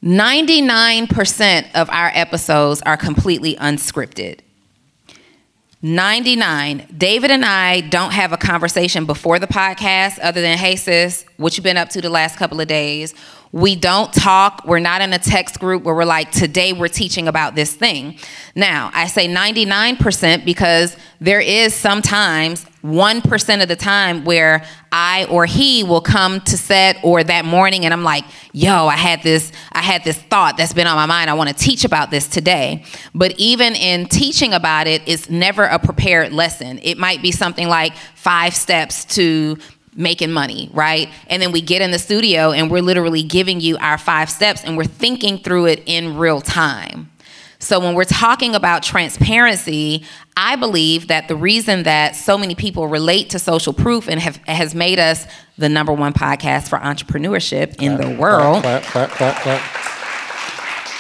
99% of our episodes are completely unscripted. 99. David and I don't have a conversation before the podcast other than, hey sis, what you been up to the last couple of days? We don't talk. We're not in a text group where we're like, today we're teaching about this thing. Now, I say 99% because there is sometimes 1% of the time where I or he will come to set or that morning and I'm like, yo, I had this thought that's been on my mind. I want to teach about this today. But even in teaching about it, it's never a prepared lesson. It might be something like 5 steps to making money, right? And then we get in the studio and we're literally giving you our 5 steps and we're thinking through it in real time. So when we're talking about transparency, I believe that the reason that so many people relate to Social Proof and has made us the #1 podcast for entrepreneurship in the world,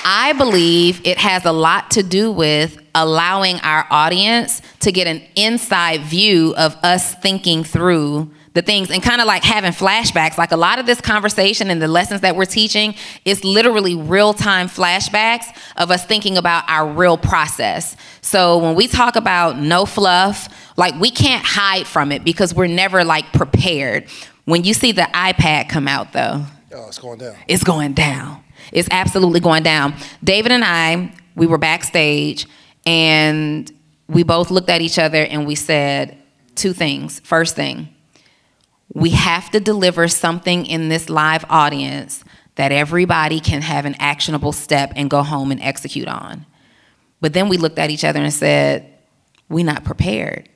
I believe it has a lot to do with allowing our audience to get an inside view of us thinking through the things and kind of like having flashbacks. Like a lot of this conversation and the lessons that we're teaching is literally real-time flashbacks of us thinking about our real process. So when we talk about no fluff, like we can't hide from it because we're never like prepared. When you see the iPad come out though, oh, it's going down. It's going down. It's absolutely going down. David and I, we were backstage and we both looked at each other and we said 2 things. First thing, we have to deliver something in this live audience that everybody can have an actionable step and go home and execute on. But then we looked at each other and said, we're not prepared.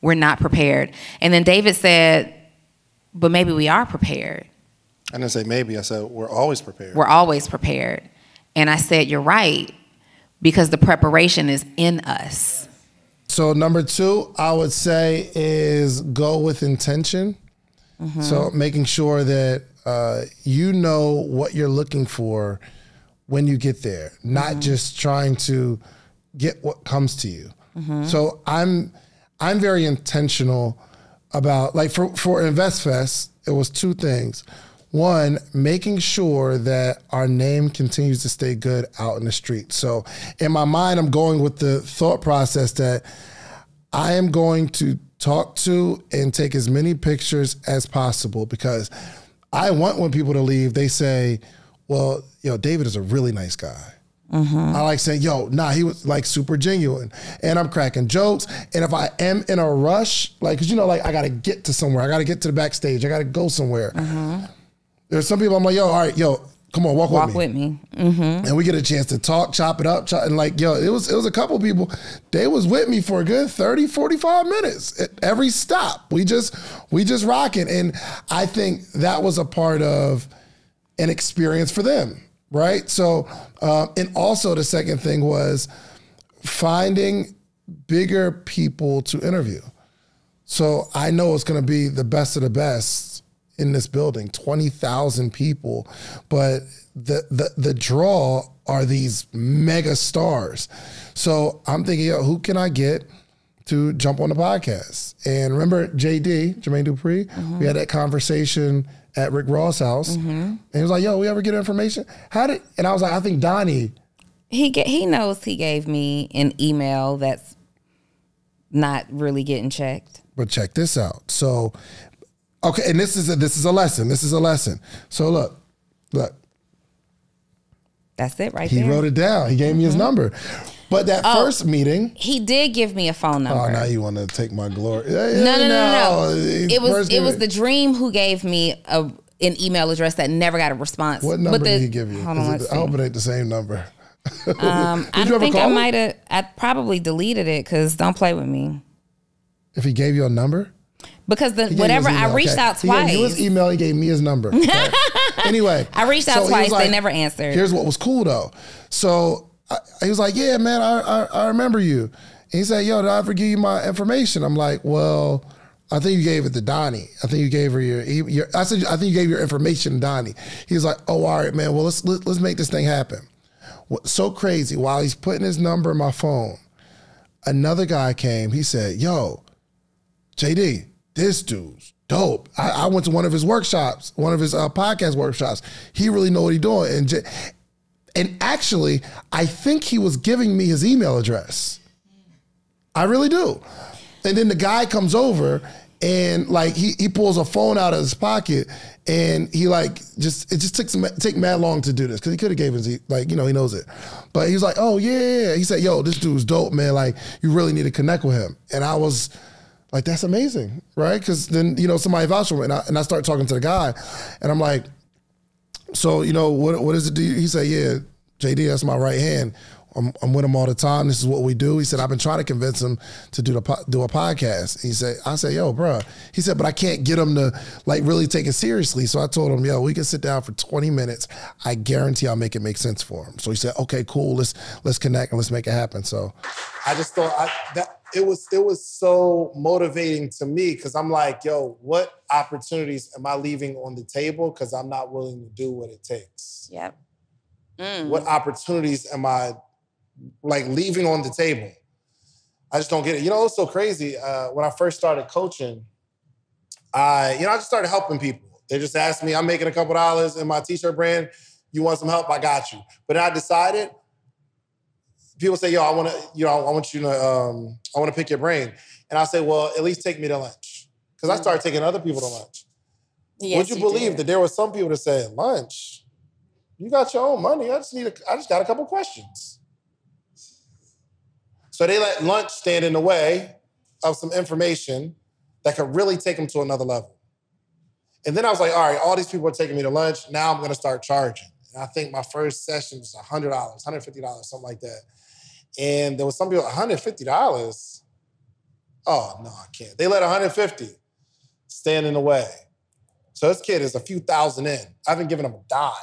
We're not prepared. And then David said, but maybe we are prepared. I didn't say maybe, I said we're always prepared. We're always prepared. And I said, you're right, because the preparation is in us. So #2, I would say is go with intention. So making sure that you know what you're looking for when you get there, not just trying to get what comes to you. So I'm very intentional about, like for InvestFest, it was 2 things. One, making sure that our name continues to stay good out in the street. So in my mind, I'm going with the thought process that I am going to talk to and take as many pictures as possible because I want when people to leave, they say, well, yo, David is a really nice guy. I like saying, yo, nah, he was like super genuine. And I'm cracking jokes. And if I am in a rush, like, cause you know, like I gotta get to somewhere. I gotta get to the backstage. I gotta go somewhere. There's some people I'm like, yo, all right, yo, come on, walk with me. And we get a chance to talk, chop it up, and like, yo, it was a couple people, they was with me for a good 30, 45 minutes at every stop. We just rocking. And I think that was a part of an experience for them, right? So, and also the second thing was finding bigger people to interview. So I know it's gonna be the best of the best in this building, 20,000 people, but the draw are these mega stars. So I'm thinking, yo, who can I get to jump on the podcast? And remember JD, Jermaine Dupree, we had that conversation at Rick Ross' house, and he was like, yo, we ever get information? And I was like, I think Donnie. He knows he gave me an email that's not really getting checked. But check this out. So, okay, and this is a lesson. This is a lesson. So look. That's it right there. He wrote it down. He gave me his number. But that first meeting. He did give me a phone number. Oh, now you want to take my glory. No. It was the Dream who gave me an email address that never got a response. What number did he give you? Hold on, let's see. I hope it ain't the same number. I think I might have. I probably deleted it because don't play with me. If he gave you a number? Because whatever I reached out twice. He gave you his email. He gave me his number. Okay. Anyway, I reached out twice. Like, they never answered. Here's what was cool though. So he was like, "Yeah, man, I remember you." And he said, "Yo, did I ever give you my information?" I'm like, "Well, I think you gave it to Donnie. I think you gave her your I said, I think you gave your information to Donnie." He was like, "Oh, all right, man. Well, let's make this thing happen." What's so crazy? While he's putting his number in my phone, another guy came. He said, "Yo, JD, this dude's dope. I went to one of his workshops, one of his podcast workshops. He really know what he's doing." And actually, I think he was giving me his email address. I really do. And then the guy comes over and like he pulls a phone out of his pocket and he like it just take mad long to do this because he could have gave his like he knows it, but he was like, oh yeah. He said, yo, this dude's dope, man. Like you really need to connect with him. And I was like, that's amazing, right? Because then somebody vouched for me and I start talking to the guy and I'm like, so what is it? He said, yeah, JD, that's my right hand. I'm with him all the time. This is what we do. He said, I've been trying to convince him to do a podcast. I said, yo, bro. He said, but I can't get him to like really take it seriously. So I told him, yo, we can sit down for 20 minutes. I guarantee I'll make it make sense for him. So he said, okay, cool. Let's connect and let's make it happen. So I just thought that it was so motivating to me because I'm like, yo, what opportunities am I leaving on the table because I'm not willing to do what it takes? Yep. What opportunities am I like leaving on the table? I just don't get it. It's so crazy. When I first started coaching, I just started helping people. They just asked me, I'm making a couple dollars in my t-shirt brand. You want some help? I got you. But then I decided, people say, yo, I want to pick your brain. And I say, well, at least take me to lunch. Because I started taking other people to lunch. Yes, Would you believe that there were some people that said, lunch? You got your own money. I just got a couple questions. So they let lunch stand in the way of some information that could really take them to another level. And then I was like, all right, all these people are taking me to lunch. Now I'm going to start charging. And I think my first session was $100, $150, something like that. And there was some people, $150? Oh, no, I can't. They let $150 stand in the way. So this kid is a few thousand in. I haven't given him a dime.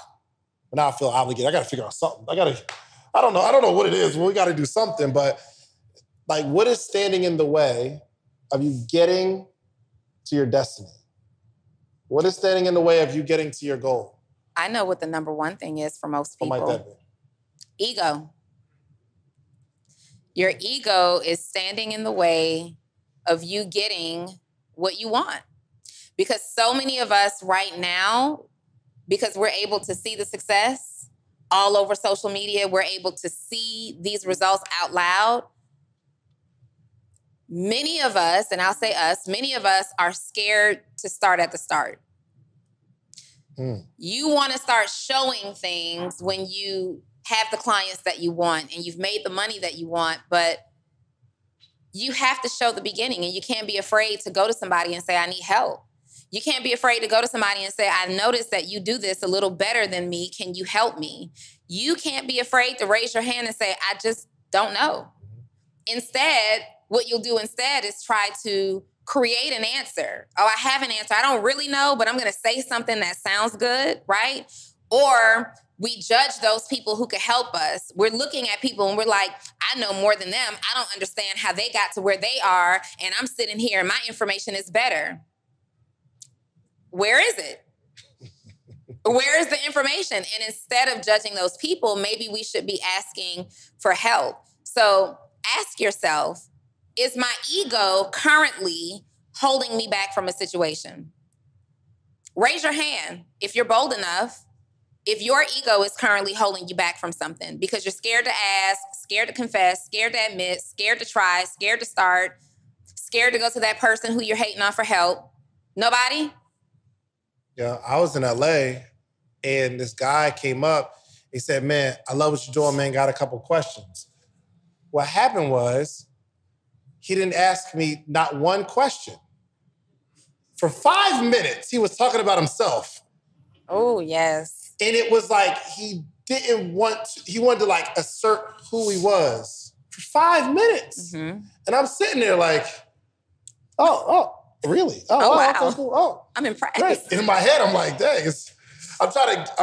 But now I feel obligated. I got to figure out something. I don't know what it is. Well, we got to do something. But like, what is standing in the way of you getting to your destiny? What is standing in the way of you getting to your goal? I know what the number one thing is for most people. What might that be? Ego. Your ego is standing in the way of you getting what you want. Because so many of us right now, because we're able to see the success all over social media, we're able to see these results out loud. Many of us, and I'll say us, many of us are scared to start at the start. You want to start showing things when you have the clients that you want and you've made the money that you want, but you have to show the beginning and you can't be afraid to go to somebody and say, I need help. You can't be afraid to go to somebody and say, I noticed that you do this a little better than me. Can you help me? You can't be afraid to raise your hand and say, I just don't know. Instead, what you'll do instead is try to create an answer. Oh, I have an answer. I don't really know, but I'm going to say something that sounds good, right? Or we judge those people who could help us. We're looking at people and we're like, I know more than them. I don't understand how they got to where they are. And I'm sitting here and my information is better. Where is it? Where is the information? And instead of judging those people, maybe we should be asking for help. So ask yourself, is my ego currently holding me back from a situation? Raise your hand if you're bold enough. If your ego is currently holding you back from something because you're scared to ask, scared to confess, scared to admit, scared to try, scared to start, scared to go to that person who you're hating on for help. Nobody? Yeah, I was in LA and this guy came up. He said, man, I love what you're doing, man. Got a couple questions. What happened was he didn't ask me not one question. For 5 minutes, he was talking about himself. Oh, yes. And it was like he wanted to like assert who he was for 5 minutes. Mm-hmm. And I'm sitting there like, oh, really? Oh, wow. Okay, cool. Oh, I'm impressed. Great. In my head, I'm like, dang, I'm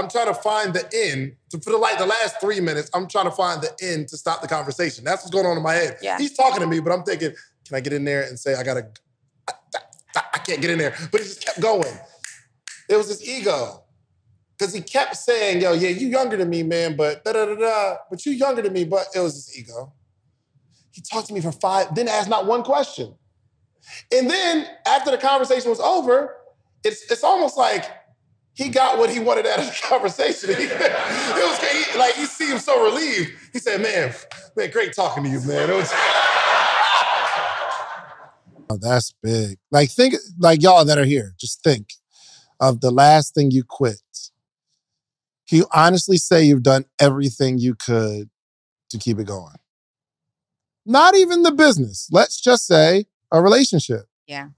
trying to find the end. For the last 3 minutes, I'm trying to find the end to stop the conversation. That's what's going on in my head. Yeah. He's talking to me, but I'm thinking, can I get in there and say, I can't get in there. But he just kept going. It was his ego. Because he kept saying, yo, yeah, you younger than me, man, but da-da-da-da. But you younger than me, but it was his ego. He talked to me for 5, didn't ask not one question. And then after the conversation was over, it's almost like he got what he wanted out of the conversation. It was like he was so relieved. He said, man, great talking to you, man. It was... Oh, that's big. Like, think, like y'all that are here, just think of the last thing you quit. Can you honestly say you've done everything you could to keep it going? Not even the business. Let's just say a relationship. Yeah.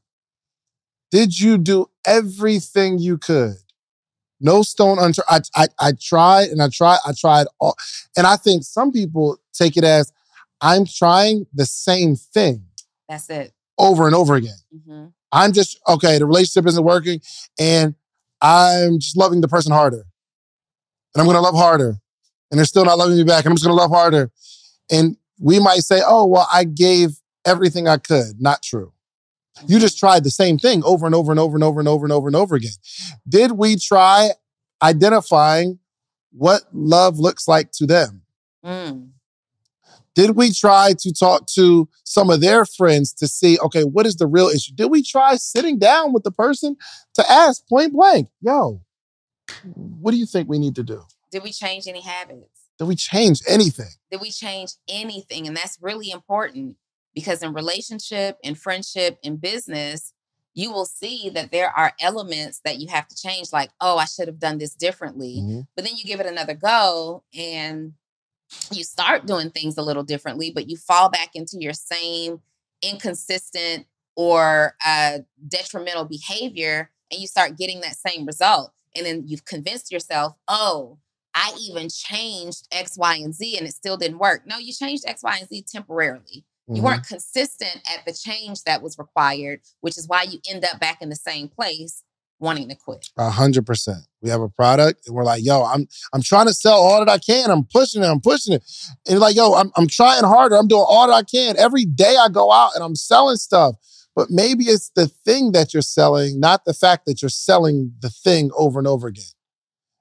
Did you do everything you could? No stone unturned. I tried and I tried all. And I think some people take it as I'm trying the same thing. That's it. Over and over again. Mm-hmm. I'm just, okay, the relationship isn't working and I'm just loving the person harder. And I'm going to love harder. And they're still not loving me back. And I'm just going to love harder. And we might say, oh, well, I gave everything I could. Not true. Mm-hmm. You just tried the same thing over and over and over and over and over and over and over again. Did we try identifying what love looks like to them? Mm. Did we try to talk to some of their friends to see, okay, what is the real issue? Did we try sitting down with the person to ask point blank, yo, what do you think we need to do? Did we change any habits? Did we change anything? Did we change anything? And that's really important because in relationship, in friendship, in business, you will see that there are elements that you have to change. Like, oh, I should have done this differently. Mm-hmm. But then you give it another go and you start doing things a little differently, but you fall back into your same inconsistent or detrimental behavior and you start getting that same result. And then you've convinced yourself, oh, I even changed X, Y, and Z and it still didn't work. No, you changed X, Y, and Z temporarily. Mm-hmm. You weren't consistent at the change that was required, which is why you end up back in the same place wanting to quit. 100%. We have a product and we're like, yo, I'm trying to sell all that I can. I'm pushing it. And you're like, yo, I'm trying harder. I'm doing all that I can. Every day I go out and I'm selling stuff. But maybe it's the thing that you're selling, not the fact that you're selling the thing over and over again.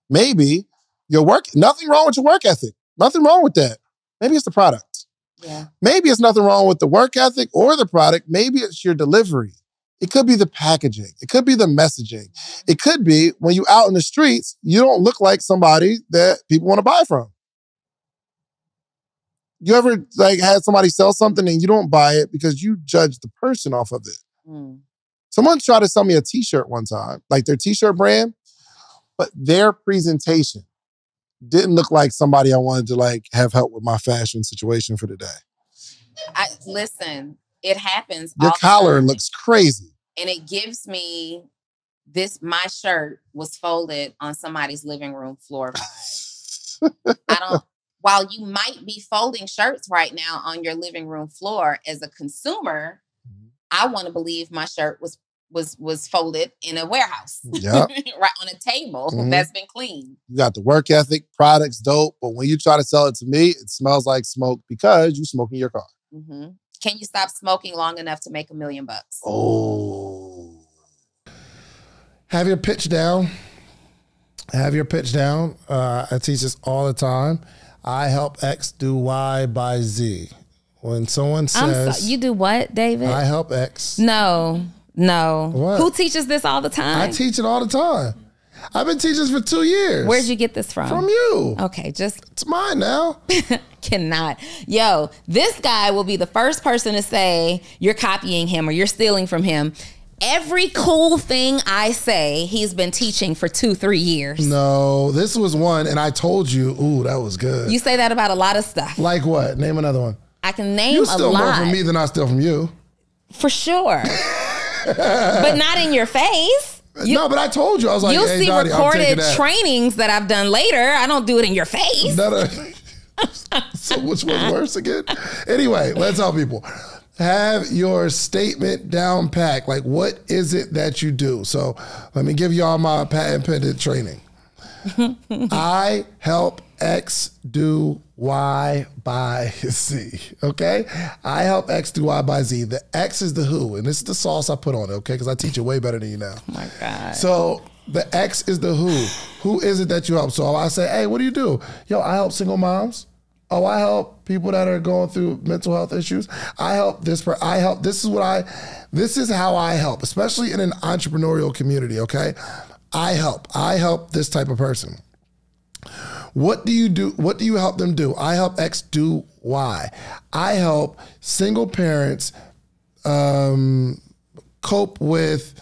Maybe your work, nothing wrong with your work ethic. Nothing wrong with that. Maybe it's the product. Yeah. Maybe it's nothing wrong with the work ethic or the product. Maybe it's your delivery. It could be the packaging. It could be the messaging. It could be when you're out in the streets, you don't look like somebody that people want to buy from. You ever like had somebody sell something and you don't buy it because you judge the person off of it? Mm. Someone tried to sell me a t-shirt one time, like their t-shirt brand, but their presentation didn't look like somebody I wanted to like have help with my fashion situation for the day. Listen, it happens. Your collar looks crazy. And it gives me this, my shirt was folded on somebody's living room floor vibe. While you might be folding shirts right now on your living room floor as a consumer, I want to believe my shirt was folded in a warehouse. Yep. Right on a table that's been cleaned. You got the work ethic, products dope, but when you try to sell it to me, it smells like smoke because you smoke in your car. Mm-hmm. Can you stop smoking long enough to make $1 million? Oh. Have your pitch down. Have your pitch down. I teach this all the time. I help X do Y by Z. When someone says... you do what, David? I help X. No. What? Who teaches this all the time? I teach it all the time. I've been teaching this for 2 years. Where'd you get this from? From you. Okay, It's mine now. Cannot. Yo, this guy will be the first person to say you're copying him or you're stealing from him. Every cool thing I say, he's been teaching for 2-3 years. No, this was one, and I told you, ooh, that was good. You say that about a lot of stuff. Like what? Name another one. I can name a lot. You steal more from me than I steal from you. For sure. But not in your face. No, but I told you. I was like, you'll hey, see Dottie, recorded trainings that I've done later. I don't do it in your face. So which was worse again? Anyway, let's help people. Have your statement down packed. Like, what is it that you do? So let me give y'all my patent pending training. I help X do Y by Z, okay? I help X do Y by Z. The X is the who, and this is the sauce I put on it, okay? Because I teach it way better than you now. Oh, my God. So the X is the who. Who is it that you help? So I say, hey, what do you do? Yo, I help single moms. Oh, I help people that are going through mental health issues. I help this. This is how I help, especially in an entrepreneurial community, okay? I help this type of person. What do you do? What do you help them do? I help X do Y. I help single parents cope with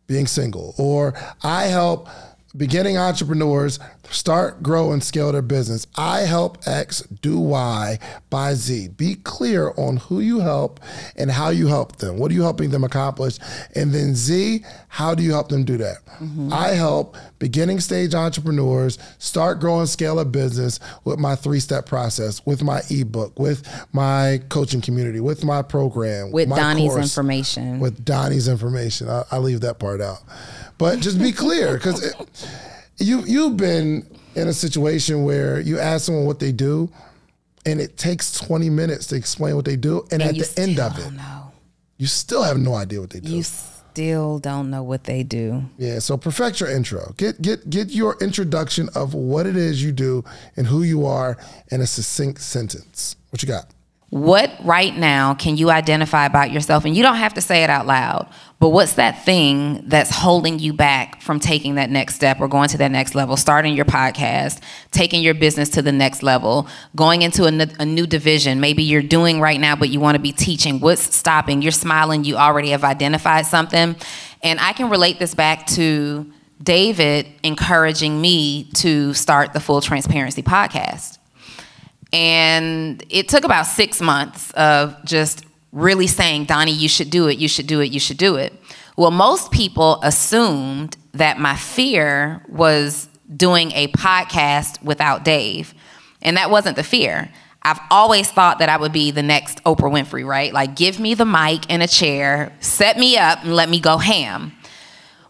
being single, or I help beginning entrepreneurs start, grow, and scale their business. I help X do Y by Z. Be clear on who you help and how you help them. What are you helping them accomplish? And then Z, how do you help them do that? I help beginning stage entrepreneurs start, grow, and scale a business with my 3-step process, with my ebook, with my coaching community, with my program, with my Donnie's course, information. With Donnie's information. I leave that part out. But just be clear, because you've been in a situation where you ask someone what they do, and it takes 20 minutes to explain what they do, and at the end of it, you still have no idea what they do. You still don't know what they do. Yeah, so perfect your intro. Get your introduction of what it is you do and who you are in a succinct sentence. What you got? What right now can you identify about yourself? And you don't have to say it out loud, but what's that thing that's holding you back from taking that next step or going to that next level, starting your podcast, taking your business to the next level, going into a new division? Maybe you're doing right now, but you want to be teaching. What's stopping? You're smiling. You already have identified something. And I can relate this back to David encouraging me to start the Full Transparency podcast. And it took about 6 months of just really saying, Donnie, you should do it, you should do it, you should do it. Well, most people assumed that my fear was doing a podcast without Dave. And that wasn't the fear. I've always thought that I would be the next Oprah Winfrey, right? Like, give me the mic and a chair, set me up, and let me go ham.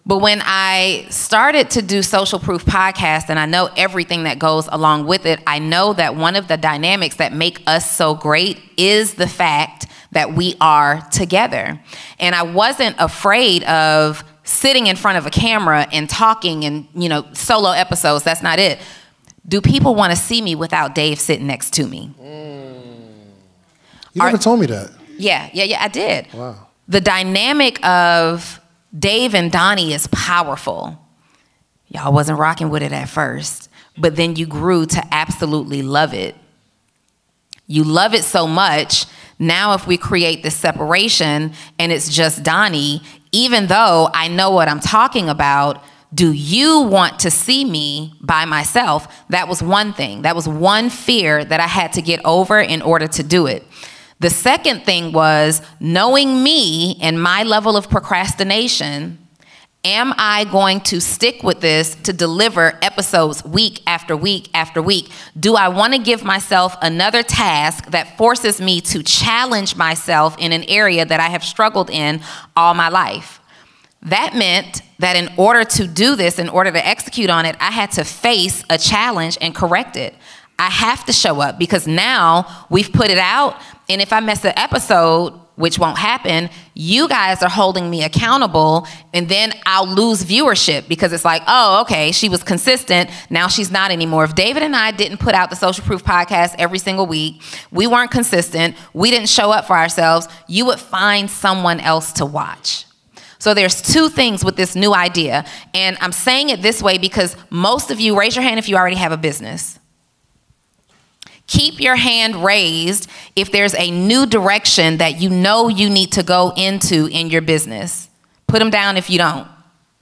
But when I started to do Social Proof Podcast, and I know everything that goes along with it, I know that one of the dynamics that make us so great is the fact that we are together. And I wasn't afraid of sitting in front of a camera and talking and, solo episodes. That's not it. Do people want to see me without Dave sitting next to me? You never told me that. Yeah, I did. Wow. The dynamic of Dave and Donnie is powerful. Y'all wasn't rocking with it at first, but then you grew to absolutely love it. You love it so much. Now if we create this separation and it's just Donnie, even though I know what I'm talking about, do you want to see me by myself? That was one thing. That was one fear that I had to get over in order to do it. The second thing was knowing me and my level of procrastination. Am I going to stick with this to deliver episodes week after week after week? Do I want to give myself another task that forces me to challenge myself in an area that I have struggled in all my life? That meant that in order to do this, in order to execute on it, I had to face a challenge and correct it. I have to show up because now we've put it out. And if I miss an episode, which won't happen, you guys are holding me accountable, and then I'll lose viewership because it's like, oh, okay, she was consistent. Now she's not anymore. If David and I didn't put out the Social Proof Podcast every single week, we weren't consistent, we didn't show up for ourselves, you would find someone else to watch. So there's two things with this new idea. And I'm saying it this way because most of you, raise your hand if you already have a business. Keep your hand raised if there's a new direction that you know you need to go into in your business. Put them down if you don't.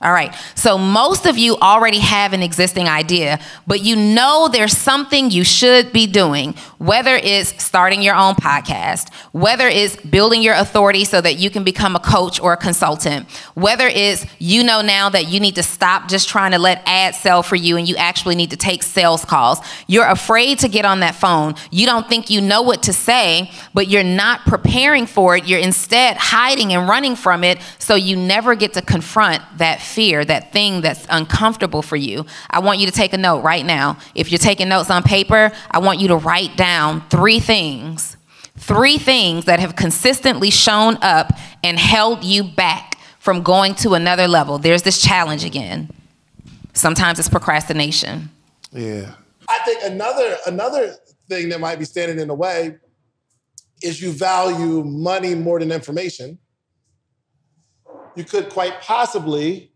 All right. So most of you already have an existing idea, but you know there's something you should be doing, whether it's starting your own podcast, whether it's building your authority so that you can become a coach or a consultant, whether it's now that you need to stop just trying to let ads sell for you and you actually need to take sales calls. You're afraid to get on that phone. You don't think you know what to say, but you're not preparing for it. You're instead hiding and running from it, so you never get to confront that fear, that thing that's uncomfortable for you. I want you to take a note right now. If you're taking notes on paper, I want you to write down 3 things that have consistently shown up and held you back from going to another level. There's this challenge again. Sometimes it's procrastination. Yeah. I think another thing that might be standing in the way is you value money more than information. You could quite possibly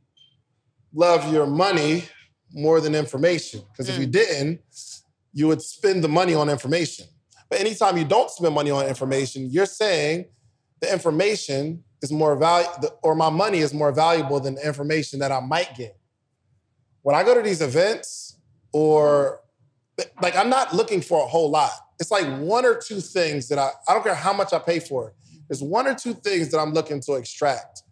love your money more than information. Because if you didn't, you would spend the money on information. But anytime you don't spend money on information, you're saying the information is more valuable, or my money is more valuable than the information that I might get. When I go to these events, or like, I'm not looking for a whole lot. It's like one or two things that I don't care how much I pay for it. There's one or two things that I'm looking to extract.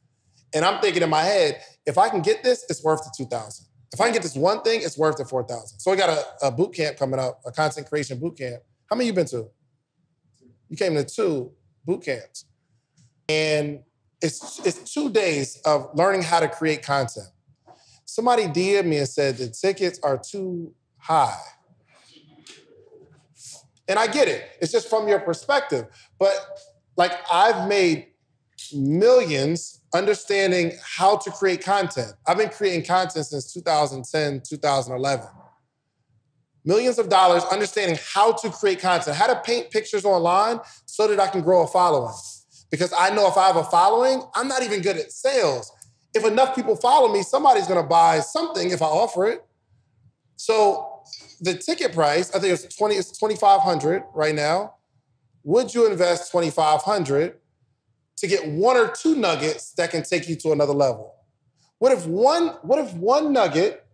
And I'm thinking in my head, if I can get this, it's worth the $2,000. If I can get this one thing, it's worth the $4,000. So we got a boot camp coming up, a content creation boot camp. How many you been to? You came to 2 boot camps. And it's 2 days of learning how to create content. Somebody DM'd me and said the tickets are too high. And I get it. It's just from your perspective. But like, I've made millions understanding how to create content. I've been creating content since 2010, 2011. Millions of dollars understanding how to create content, how to paint pictures online so that I can grow a following. Because I know if I have a following, I'm not even good at sales. If enough people follow me, somebody's gonna buy something if I offer it. So the ticket price, I think it's $2,500 right now. Would you invest $2,500 to get 1 or 2 nuggets that can take you to another level? What if one nugget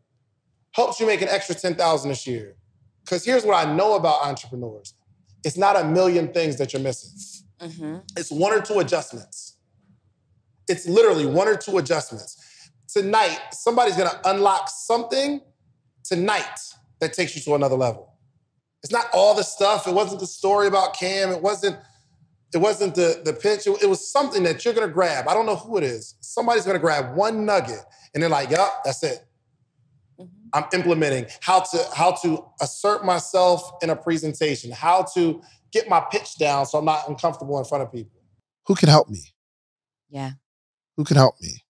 helps you make an extra $10,000 this year? Because here's what I know about entrepreneurs. It's not a million things that you're missing. It's 1 or 2 adjustments. It's literally 1 or 2 adjustments. Tonight, somebody's gonna unlock something tonight that takes you to another level. It's not all the stuff. It wasn't the story about Cam. It wasn't the pitch. It was something that you're gonna grab. I don't know who it is. Somebody's gonna grab one nugget and they're like, yup, that's it. I'm implementing how to assert myself in a presentation, how to get my pitch down so I'm not uncomfortable in front of people. Who can help me? Yeah. Who can help me?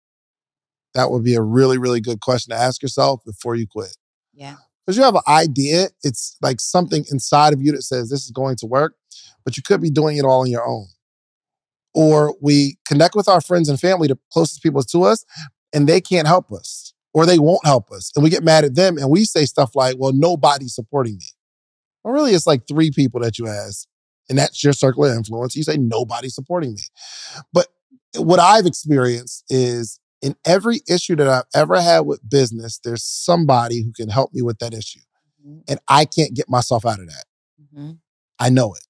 That would be a really, really good question to ask yourself before you quit. Yeah. Because you have an idea, it's like something inside of you that says this is going to work, but you could be doing it all on your own. Or we connect with our friends and family, the closest people to us, and they can't help us, or they won't help us. And we get mad at them and we say stuff like, well, nobody's supporting me. Well, really, it's like 3 people that you ask, and that's your circle of influence. You say, nobody's supporting me. But what I've experienced is in every issue that I've ever had with business, there's somebody who can help me with that issue. And I can't get myself out of that. I know it.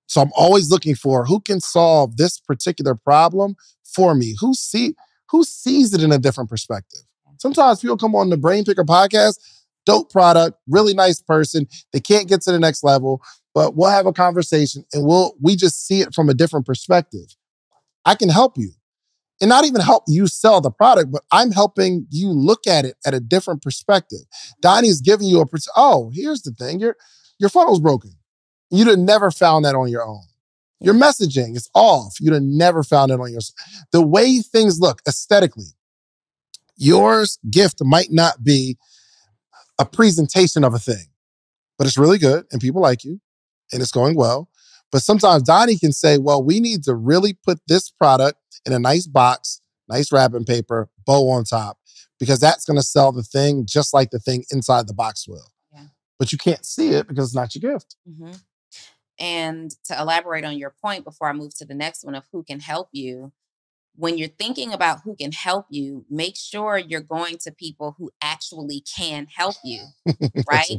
So I'm always looking for who can solve this particular problem for me, who sees it in a different perspective. Sometimes people come on the Brain Picker podcast, dope product, really nice person. They can't get to the next level, but we'll have a conversation and we just see it from a different perspective. I can help you. And not even help you sell the product, but I'm helping you look at it at a different perspective. Donnie's giving you here's the thing. Your funnel's broken. You'd have never found that on your own. Your messaging is off. You'd have never found it on your own. The way things look aesthetically, your gift might not be a presentation of a thing, but it's really good and people like you and it's going well. But sometimes Donnie can say, well, we need to really put this product in a nice box, nice wrapping paper, bow on top, because that's going to sell the thing just like the thing inside the box will. Yeah. But you can't see it because it's not your gift. And to elaborate on your point before I move to the next one of who can help you, when you're thinking about who can help you, make sure you're going to people who actually can help you, right?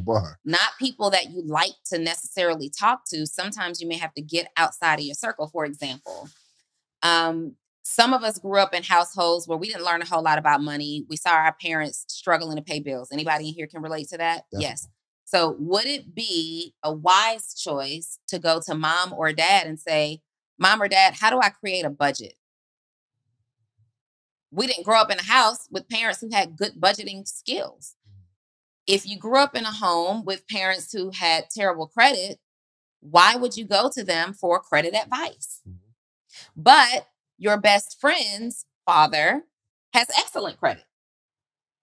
Not people that you like to necessarily talk to. Sometimes you may have to get outside of your circle. For example, some of us grew up in households where we didn't learn a whole lot about money. We saw our parents struggling to pay bills. Anybody in here can relate to that? Definitely. Yes. So would it be a wise choice to go to mom or dad and say, Mom or Dad, how do I create a budget? We didn't grow up in a house with parents who had good budgeting skills. If you grew up in a home with parents who had terrible credit, why would you go to them for credit advice? But your best friend's father has excellent credit.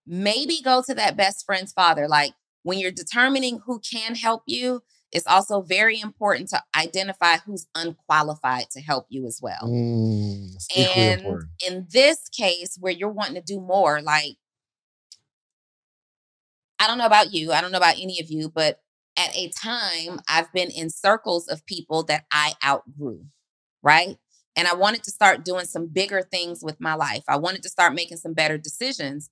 Maybe go to that best friend's father. Like, when you're determining who can help you, it's also very important to identify who's unqualified to help you as well. And in this case, where you're wanting to do more, like, I don't know about you. I don't know about any of you, but at a time, I've been in circles of people that I outgrew, right? And I wanted to start doing some bigger things with my life. I wanted to start making some better decisions,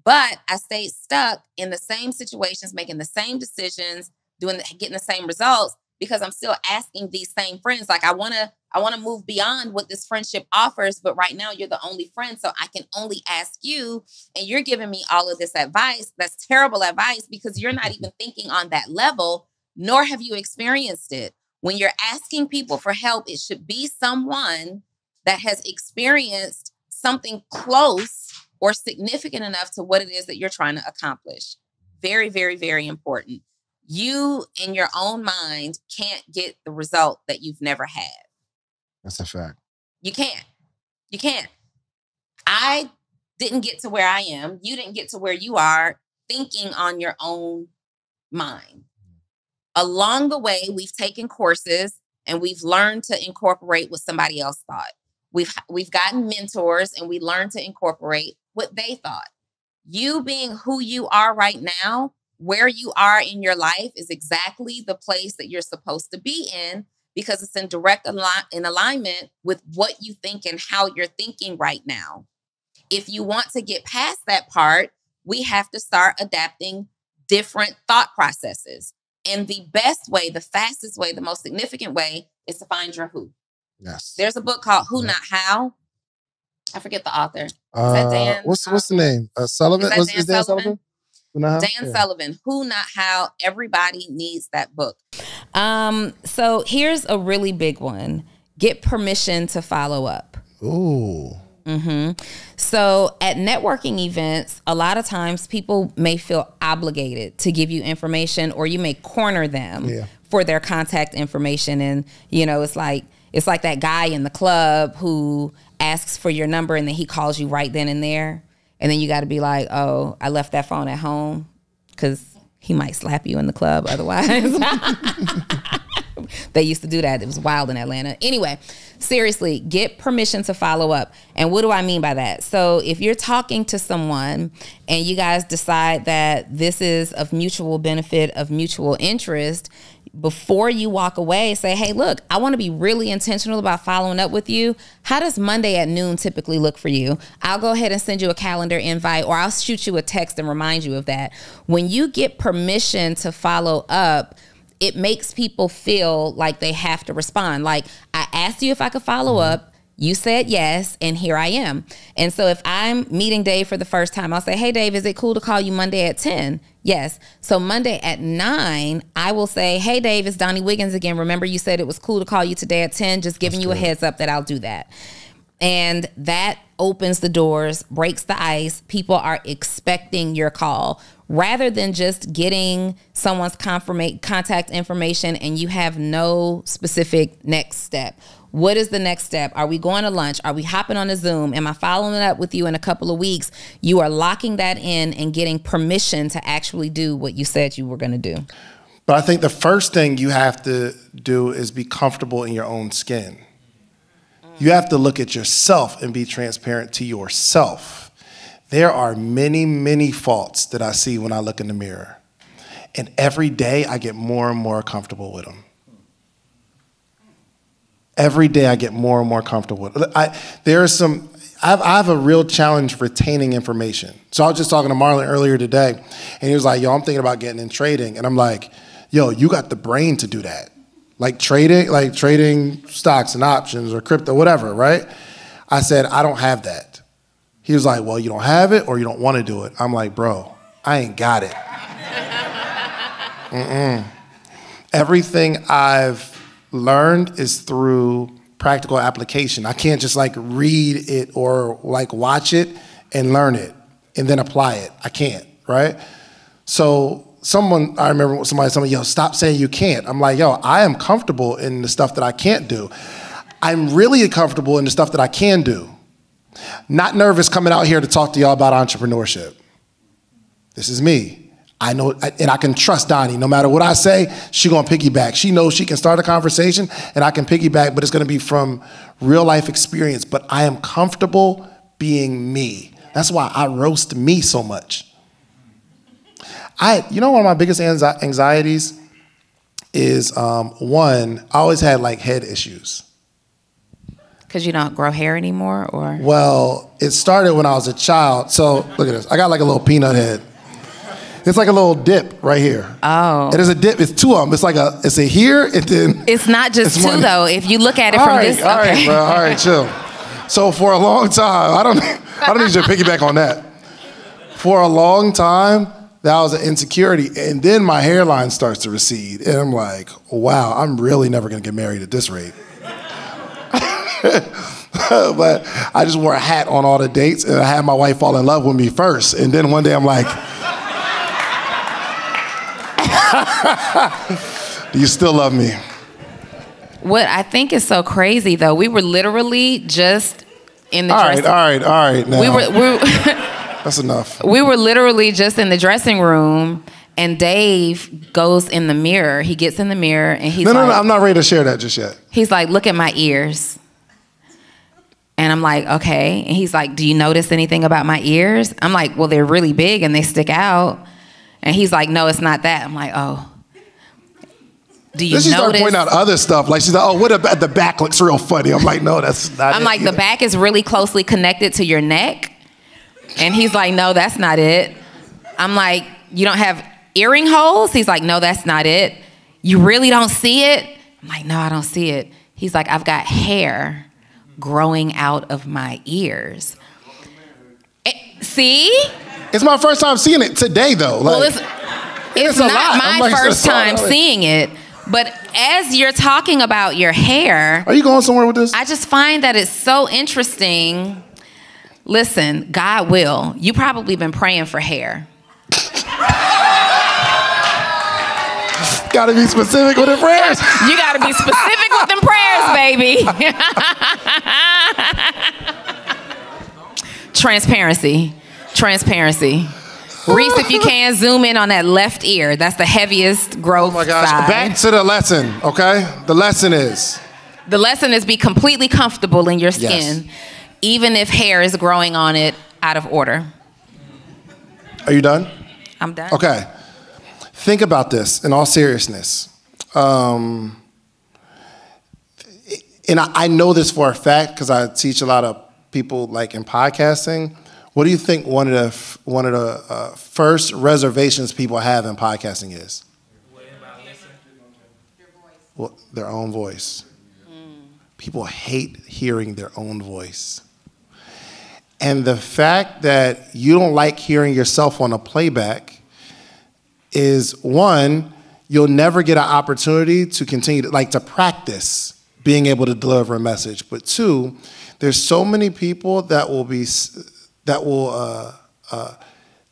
but I stayed stuck in the same situations, making the same decisions, getting the same results, because I'm still asking these same friends. Like, I want to move beyond what this friendship offers, but right now you're the only friend, so I can only ask you, and you're giving me all of this advice. That's terrible advice, because you're not even thinking on that level, nor have you experienced it. When you're asking people for help, it should be someone that has experienced something close or significant enough to what it is that you're trying to accomplish. Very, very, very important. You, in your own mind, can't get the result that you've never had. That's a fact. You can't. You can't. I didn't get to where I am. You didn't get to where you are thinking on your own mind. Along the way, we've taken courses and we've learned to incorporate what somebody else thought. We've gotten mentors and we learned to incorporate what they thought. You being who you are right now, where you are in your life, is exactly the place that you're supposed to be in, because it's in direct alignment with what you think and how you're thinking right now. If you want to get past that part, we have to start adapting different thought processes. And the best way, the fastest way, the most significant way is to find your who. Yes. There's a book called Who Not How. I forget the author. Is that Dan? What's the name? Sullivan? Is Dan Sullivan? Who Not How? Dan Sullivan. Who Not How. Everybody needs that book. So here's a really big one. Get permission to follow up. Ooh. So at networking events, a lot of times people may feel obligated to give you information, or you may corner them for their contact information. And, you know, it's like that guy in the club who asks for your number and then he calls you right then and there. And then you got to be like, oh, I left that phone at home, because he might slap you in the club otherwise. They used to do that. It was wild in Atlanta. Anyway, seriously, get permission to follow up. And what do I mean by that? So if you're talking to someone and you guys decide that this is of mutual benefit, of mutual interest, before you walk away, say, hey, look, I want to be really intentional about following up with you. How does Monday at noon typically look for you? I'll go ahead and send you a calendar invite, or I'll shoot you a text and remind you of that. When you get permission to follow up, it makes people feel like they have to respond. Like, I asked you if I could follow up. You said yes, and here I am. And so if I'm meeting Dave for the first time, I'll say, hey, Dave, is it cool to call you Monday at 10? Yes. So Monday at 9, I will say, hey, Dave, it's Donnie Wiggins again. Remember you said it was cool to call you today at 10? Just giving you a heads up that I'll do that. And that opens the doors, breaks the ice. People are expecting your call, rather than just getting someone's contact information and you have no specific next step. What is the next step? Are we going to lunch? Are we hopping on a Zoom? Am I following up with you in a couple of weeks? You are locking that in and getting permission to actually do what you said you were going to do. But I think the first thing you have to do is be comfortable in your own skin. You have to look at yourself and be transparent to yourself. There are many, many faults that I see when I look in the mirror. And every day I get more and more comfortable with them. Every day I get more and more comfortable with them. I have a real challenge retaining information. So I was just talking to Marlon earlier today, and he was like, yo, I'm thinking about getting in trading. And I'm like, yo, you got the brain to do that. Like trading stocks and options or crypto, whatever, right? I said, I don't have that. He was like, well, you don't have it or you don't want to do it. I'm like, bro, I ain't got it. Everything I've learned is through practical application. I can't just like read it or like watch it and learn it and then apply it. I can't, right? So I remember somebody told me, yo, stop saying you can't. I'm like, yo, I am comfortable in the stuff that I can't do. I'm really comfortable in the stuff that I can do. Not nervous coming out here to talk to y'all about entrepreneurship. This is me. I know, and I can trust Donnie. No matter what I say, she gonna piggyback. She knows she can start a conversation and I can piggyback, but it's gonna be from real life experience. But I am comfortable being me. That's why I roast me so much. You know, one of my biggest anxieties is, one, I always had like head issues. Because you don't grow hair anymore, or? Well, it started when I was a child. So look at this. I got like a little peanut head. It's like a little dip right here. Oh. And there's a dip. It's two of them. It's a here and then. It's not just two though. If you look at it from this. All right, bro. All right, chill. So for a long time, I don't need you to piggyback on that. For a long time, that was an insecurity. And then my hairline starts to recede. And I'm like, wow, I'm really never going to get married at this rate. But I just wore a hat on all the dates, and I had my wife fall in love with me first. And then one day I'm like, do you still love me? What I think is so crazy, though, we were literally just in the dressing room. All right. Now. We were That's enough. We were literally just in the dressing room, and Dave goes in the mirror. He gets in the mirror, and he's No, I'm not ready to share that just yet. He's like, look at my ears. And I'm like, okay. And he's like, do you notice anything about my ears? I'm like, well, they're really big and they stick out. And he's like, no, it's not that. I'm like, oh. Do you notice? Then she started pointing out other stuff. Like she's like, oh, what about the back looks real funny. I'm like, no, that's not it. I'm like, the back is really closely connected to your neck. And he's like, no, that's not it. I'm like, you don't have earring holes? He's like, no, that's not it. You really don't see it? I'm like, no, I don't see it. He's like, I've got hair growing out of my ears. See? It's my first time seeing it today, though. Well, it's not my first time seeing it. But as you're talking about your hair... Are you going somewhere with this? I just find that it's so interesting. Listen, God will. You probably been praying for hair. Gotta be specific with the prayers. You gotta be specific with them prayers, baby. Transparency. Reese, if you can, zoom in on that left ear. That's the heaviest growth. Oh my gosh. side. Back to the lesson, okay? The lesson is be completely comfortable in your skin, even if hair is growing on it out of order. Are you done? I'm done. Okay. Think about this in all seriousness. And I know this for a fact because I teach a lot of people like in podcasting. What do you think one of the first reservations people have in podcasting is? Well, their own voice. People hate hearing their own voice. And the fact that you don't like hearing yourself on a playback is, one, you'll never get an opportunity to continue to practice being able to deliver a message. But two, there's so many people that will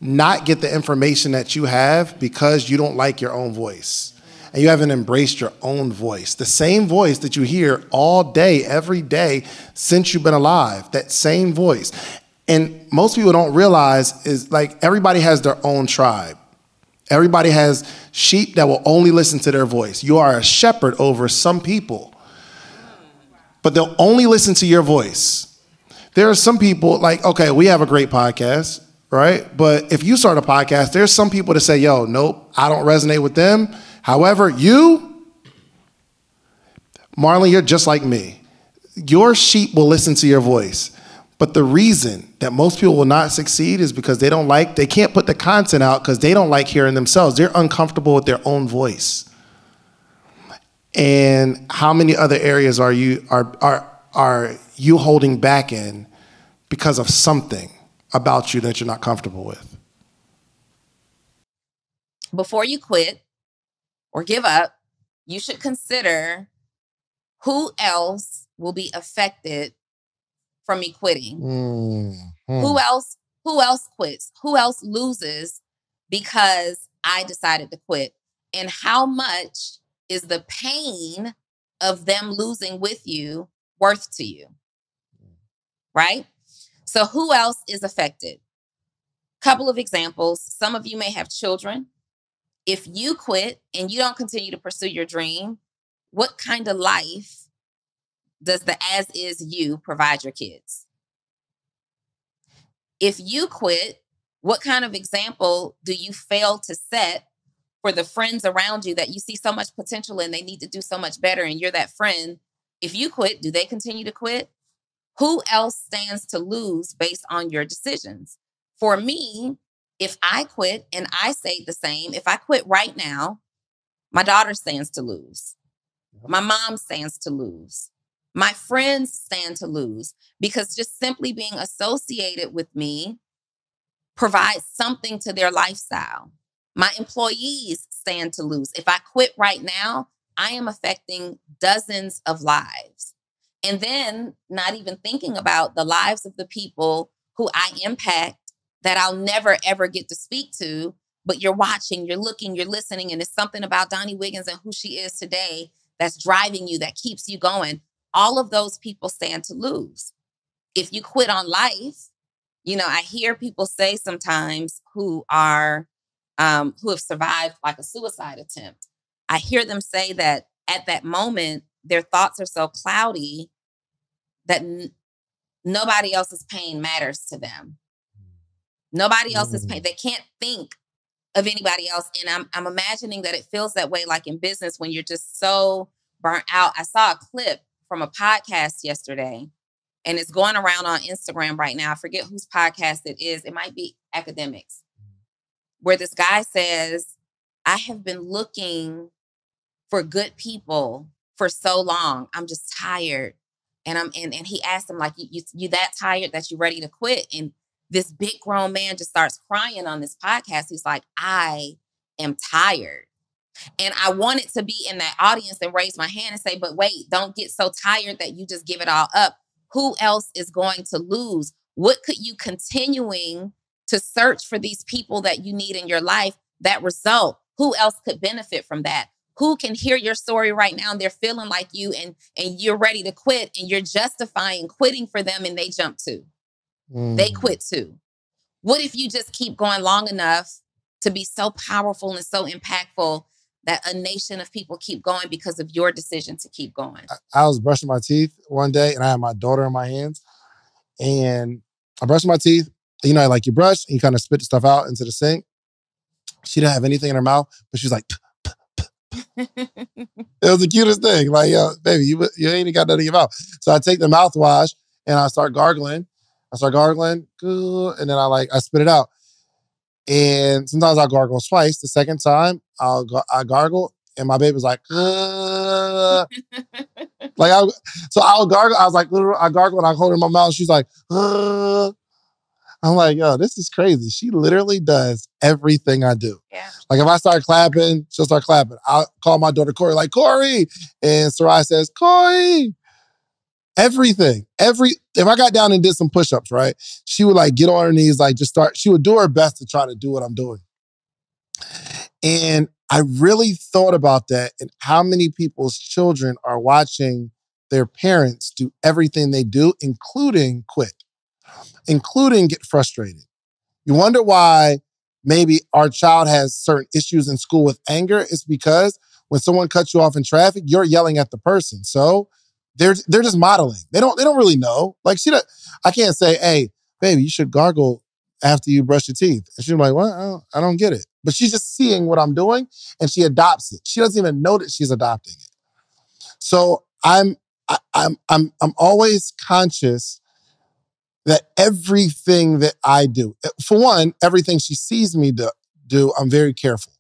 not get the information that you have because you don't like your own voice. And you haven't embraced your own voice. The same voice that you hear all day, every day, since you've been alive, that same voice. And most people don't realize is everybody has their own tribe. Everybody has sheep that will only listen to their voice. You are a shepherd over some people, but they'll only listen to your voice. There are some people okay, we have a great podcast, right? But if you start a podcast, there's some people that say, yo, nope, I don't resonate with them. However, Marlon, you're just like me. Your sheep will listen to your voice. But the reason that most people will not succeed is because they can't put the content out because they don't like hearing themselves. They're uncomfortable with their own voice. And how many other areas are you holding back in because of something about you that you're not comfortable with? Before you quit or give up, you should consider who else will be affected from me quitting. Mm-hmm. Who else quits? Who else loses because I decided to quit? And how much is the pain of them losing with you worth to you? Right? So who else is affected? Couple of examples. Some of you may have children. If you quit and you don't continue to pursue your dream, what kind of life does the as is you provide your kids? If you quit, What kind of example do you fail to set for the friends around you that you see so much potential in, they need to do so much better, and you're that friend? If you quit, do they continue to quit? Who else stands to lose based on your decisions? For me, if I quit and I stayed the same, if I quit right now, my daughter stands to lose. My mom stands to lose. My friends stand to lose, because just simply being associated with me provides something to their lifestyle. My employees stand to lose. If I quit right now, I am affecting dozens of lives. And then not even thinking about the lives of the people who I impact that I'll never, ever get to speak to, but you're watching, you're looking, you're listening, and it's something about Donnie Wiggins and who she is today that's driving you, that keeps you going. All of those people stand to lose. If you quit on life, you know, I hear people say sometimes who have survived like a suicide attempt. I hear them say that at that moment, their thoughts are so cloudy that nobody else's pain matters to them. Nobody else's pain. They can't think of anybody else. And I'm imagining that it feels that way, like in business, when you're just so burnt out. I saw a clip from a podcast yesterday, and it's going around on Instagram right now. I forget whose podcast it is. It might be Academics, where this guy says, I have been looking for good people for so long. I'm just tired. And he asked him, like, you that tired that you're ready to quit? And this big grown man just starts crying on this podcast. He's like, I am tired. And I wanted to be in that audience and raise my hand and say, but wait, don't get so tired that you just give it all up. Who else is going to lose? What could you continuing to search for these people that you need in your life, that result? Who else could benefit from that? Who can hear your story right now and they're feeling like you, and you're ready to quit, and you're justifying quitting for them, and they jump too. They quit too. What if you just keep going long enough to be so powerful and so impactful that a nation of people keep going because of your decision to keep going? I was brushing my teeth one day, and I had my daughter in my hands, and I brushed my teeth. You know, like you brush and you kind of spit the stuff out into the sink. She didn't have anything in her mouth, but she was like, it was the cutest thing. Like, yo, baby, you ain't even got nothing in your mouth. So I take the mouthwash and I start gargling. And then I spit it out. And sometimes I gargle twice. The second time I gargle, and my baby's like, I'll gargle. I was like, I gargle and I hold her in my mouth. She's like, I'm like, yo, this is crazy. She literally does everything I do. Yeah. Like if I start clapping, she'll start clapping. I'll call my daughter Corey, like, Corey. And Sarai says, Corey. Everything. If I got down and did some push-ups, right? She would like get on her knees, like just start. She would do her best to try to do what I'm doing. And I really thought about that and how many people's children are watching their parents do everything they do, including quit. Including get frustrated. You wonder why maybe our child has certain issues in school with anger. It's because when someone cuts you off in traffic, you're yelling at the person. So they're just modeling. They don't really know. Like I can't say, hey, baby, you should gargle after you brush your teeth. And she's like, what? I don't get it. But she's just seeing what I'm doing and she adopts it. She doesn't even know that she's adopting it. So I'm always conscious that everything that I do, for one, everything she sees me do, I'm very careful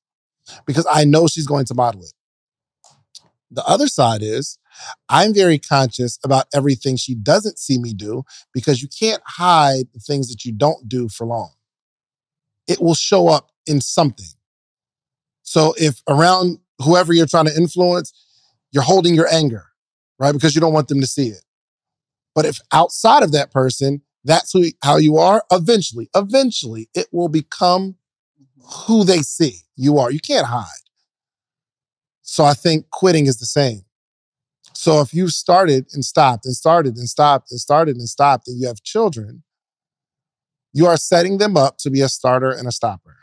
because I know she's going to model it. The other side is I'm very conscious about everything she doesn't see me do because you can't hide the things that you don't do for long. It will show up in something. So if around whoever you're trying to influence, you're holding your anger, right? Because you don't want them to see it. But if outside of that person, that's how you are, eventually, it will become who they see you are. You can't hide. So I think quitting is the same. So if you started and stopped and started and stopped and started and stopped and you have children, you are setting them up to be a starter and a stopper.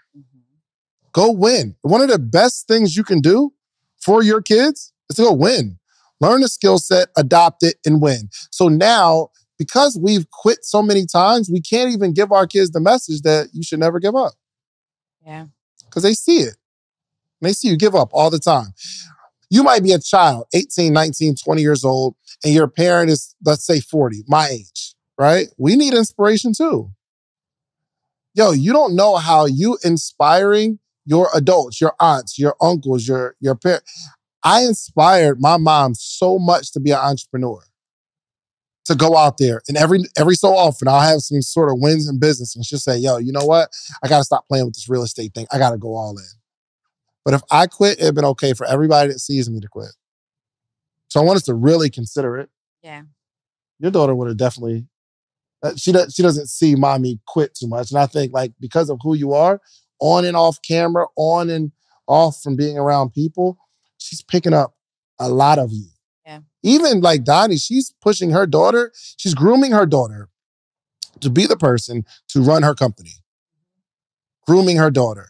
Go win. One of the best things you can do for your kids is to go win. Learn a skill set, adopt it, and win. So now, because we've quit so many times, we can't even give our kids the message that you should never give up. Yeah. Because they see it. And they see you give up all the time. You might be a child, 18, 19, 20 years old, and your parent is, let's say 40, my age, right? We need inspiration too. Yo, you don't know how you inspiring your adults, your aunts, your uncles, your parents. I inspired my mom so much to be an entrepreneur, to go out there. And every so often, I'll have some sort of wins in business, and she'll say, yo, you know what? I got to stop playing with this real estate thing. I got to go all in. But if I quit, it'd been okay for everybody that sees me to quit. So I want us to really consider it. Yeah. Your daughter would have definitely, she doesn't see mommy quit too much. And I think like because of who you are, on and off camera, on and off from being around people, she's picking up a lot of you. Yeah. Even like Donnie, she's pushing her daughter, she's grooming her daughter to be the person to run her company. Grooming her daughter.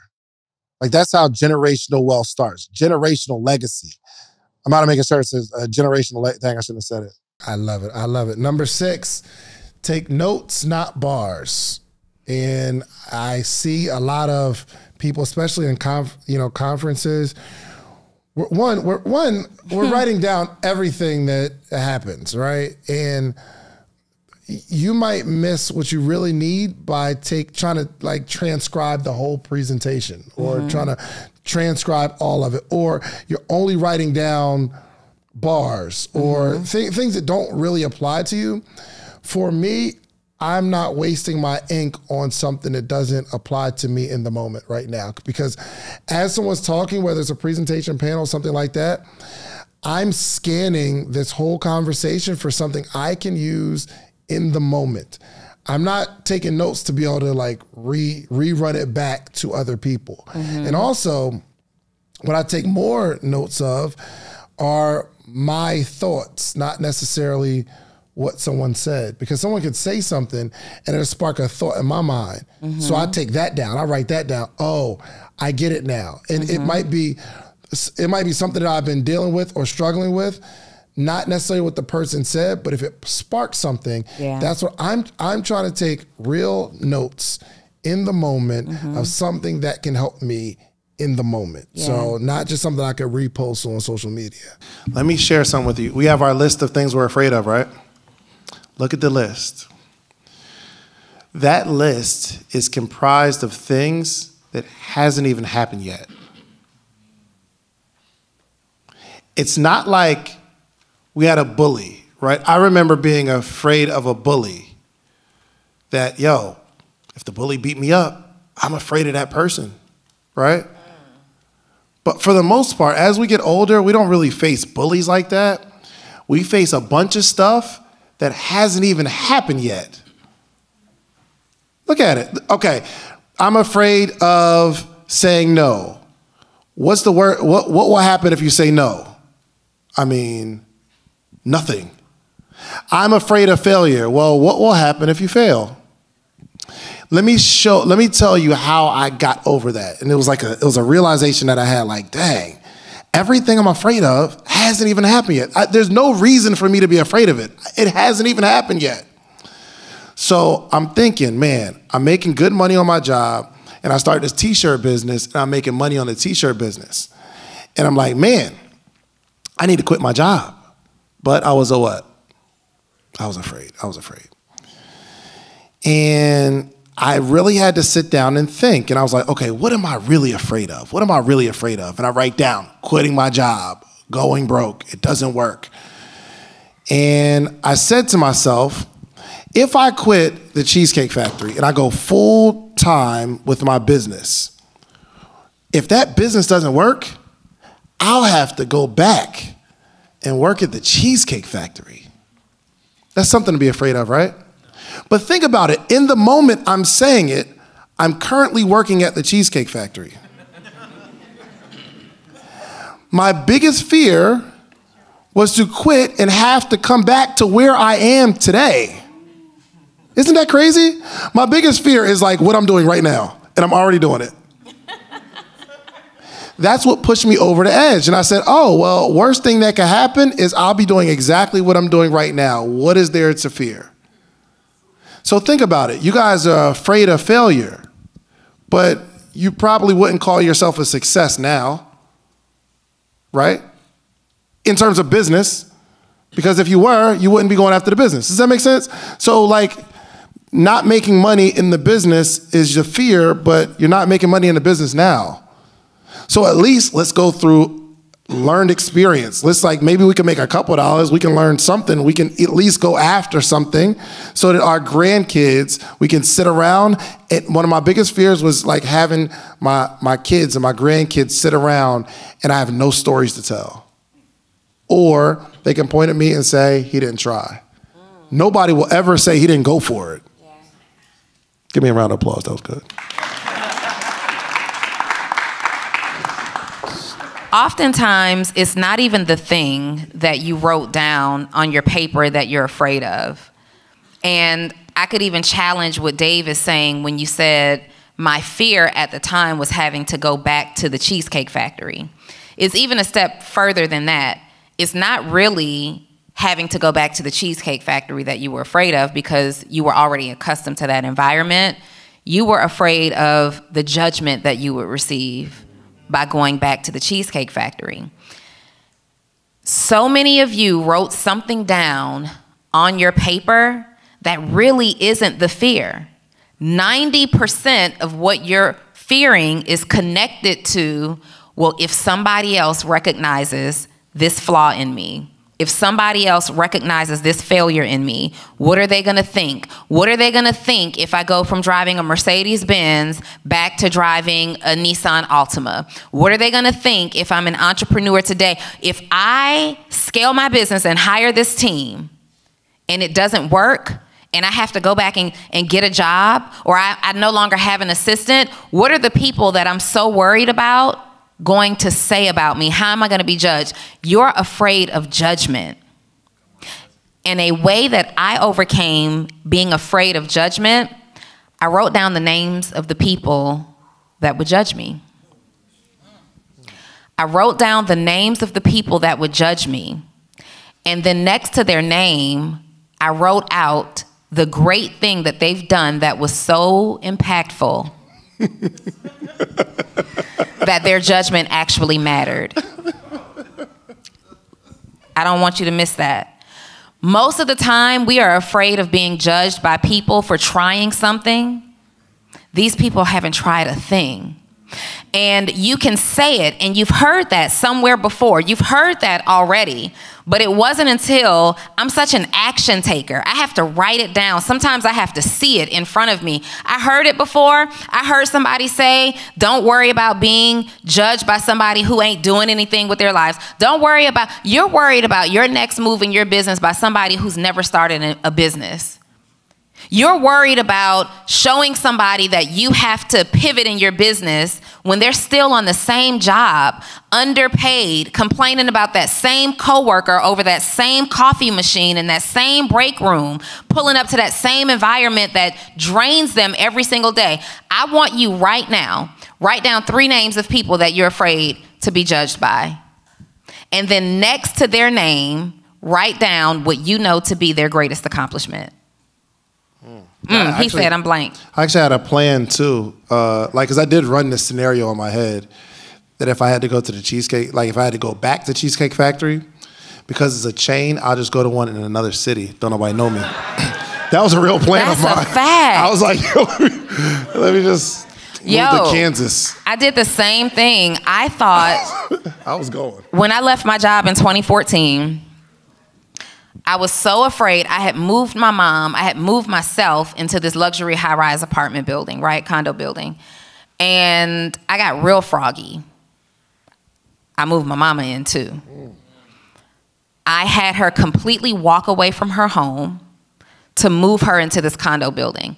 Like that's how generational wealth starts. Generational legacy. I'm out of making sure it says generational thing. I shouldn't have said it. I love it. I love it. Number 6, take notes, not bars. And I see a lot of people, especially in conferences. We're writing down everything that happens, right? And you might miss what you really need by trying to like transcribe the whole presentation or trying to transcribe all of it, or you're only writing down bars or things that don't really apply to you. For me, I'm not wasting my ink on something that doesn't apply to me in the moment right now, because as someone's talking, whether it's a presentation, panel, something like that, I'm scanning this whole conversation for something I can use in the moment. I'm not taking notes to be able to like rerun it back to other people. And also, what I take more notes of are my thoughts, not necessarily what someone said, because someone could say something and it'll spark a thought in my mind. So I take that down, I write that down. Oh, I get it now. And it might be something that I've been dealing with or struggling with, not necessarily what the person said, but if it sparks something, that's what I'm trying to take real notes in the moment of something that can help me in the moment. So not just something I could repost on social media. Let me share something with you. We have our list of things we're afraid of, right? Look at the list. That list is comprised of things that hasn't even happened yet. It's not like we had a bully, right? I remember being afraid of a bully. That, yo, if the bully beat me up, I'm afraid of that person, right? But for the most part, as we get older, we don't really face bullies like that. We face a bunch of stuff that hasn't even happened yet. Look at it. Okay, I'm afraid of saying no. What's the word? What will happen if you say no? I mean, nothing. I'm afraid of failure. Well, what will happen if you fail? Let me tell you how I got over that. And it was a realization that I had, like, dang, everything I'm afraid of hasn't even happened yet. There's no reason for me to be afraid of it. It hasn't even happened yet. So I'm thinking, man, I'm making good money on my job, and I started this t-shirt business, and I'm making money on the t-shirt business. And I'm like, man, I need to quit my job. But I was what? I was afraid. And I really had to sit down and think. And I was like, okay, what am I really afraid of? What am I really afraid of? And I write down, quitting my job, going broke, it doesn't work. And I said to myself, if I quit the Cheesecake Factory and I go full time with my business, if that business doesn't work, I'll have to go back and work at the Cheesecake Factory. That's something to be afraid of, right? But think about it. In the moment I'm saying it, I'm currently working at the Cheesecake Factory. My biggest fear was to quit and have to come back to where I am today. Isn't that crazy? My biggest fear is like what I'm doing right now, and I'm already doing it. That's what pushed me over the edge. And I said, oh, well, worst thing that could happen is I'll be doing exactly what I'm doing right now. What is there to fear? So think about it. You guys are afraid of failure, but you probably wouldn't call yourself a success now, right? In terms of business, because if you were, you wouldn't be going after the business. Does that make sense? So like, not making money in the business is your fear, but you're not making money in the business now. So at least let's go through learned experience. Let's like, maybe we can make a couple of dollars. We can learn something. We can at least go after something so that our grandkids, we can sit around. And one of my biggest fears was like having my kids and my grandkids sit around and I have no stories to tell. Or they can point at me and say, he didn't try. Nobody will ever say he didn't go for it. Yeah. Give me a round of applause. That was good. Oftentimes, it's not even the thing that you wrote down on your paper that you're afraid of. And I could even challenge what Dave is saying when you said, my fear at the time was having to go back to the Cheesecake Factory. It's even a step further than that. It's not really having to go back to the Cheesecake Factory that you were afraid of because you were already accustomed to that environment. You were afraid of the judgment that you would receive by going back to the Cheesecake Factory. So many of you wrote something down on your paper that really isn't the fear. 90% of what you're fearing is connected to, well, if somebody else recognizes this flaw in me, if somebody else recognizes this failure in me, what are they gonna think? What are they gonna think if I go from driving a Mercedes-Benz back to driving a Nissan Altima? What are they gonna think if I'm an entrepreneur today? If I scale my business and hire this team and it doesn't work and I have to go back and get a job, or I no longer have an assistant, what are the people that I'm so worried about going to say about me? How am I going to be judged? You're afraid of judgment. And a way that I overcame being afraid of judgment, I wrote down the names of the people that would judge me. I wrote down the names of the people that would judge me. And then next to their name, I wrote out the great thing that they've done that was so impactful that their judgment actually mattered. I don't want you to miss that. Most of the time, we are afraid of being judged by people for trying something. These people haven't tried a thing. And you can say it, and you've heard that somewhere before. You've heard that already. But it wasn't until I'm such an action taker. I have to write it down. Sometimes I have to see it in front of me. I heard it before. I heard somebody say, don't worry about being judged by somebody who ain't doing anything with their lives. Don't worry about, you're worried about your next move in your business by somebody who's never started a business. You're worried about showing somebody that you have to pivot in your business when they're still on the same job, underpaid, complaining about that same coworker over that same coffee machine in that same break room, pulling up to that same environment that drains them every single day. I want you right now, write down 3 names of people that you're afraid to be judged by. And then next to their name, write down what you know to be their greatest accomplishment. He said, I'm blank. I actually had a plan too. Because I did run this scenario in my head that if I had to go to the Cheesecake, like if I had to go back to Cheesecake Factory, because it's a chain, I'll just go to one in another city. Don't nobody know me. That was a real plan of mine. That's a fact. I was like, let me just move to Kansas. I did the same thing. I thought. I was going. When I left my job in 2014, I was so afraid. I had moved my mom, I had moved myself into this luxury high-rise apartment building, right, condo building. And I got real froggy. I moved my mama in too. I had her completely walk away from her home to move her into this condo building.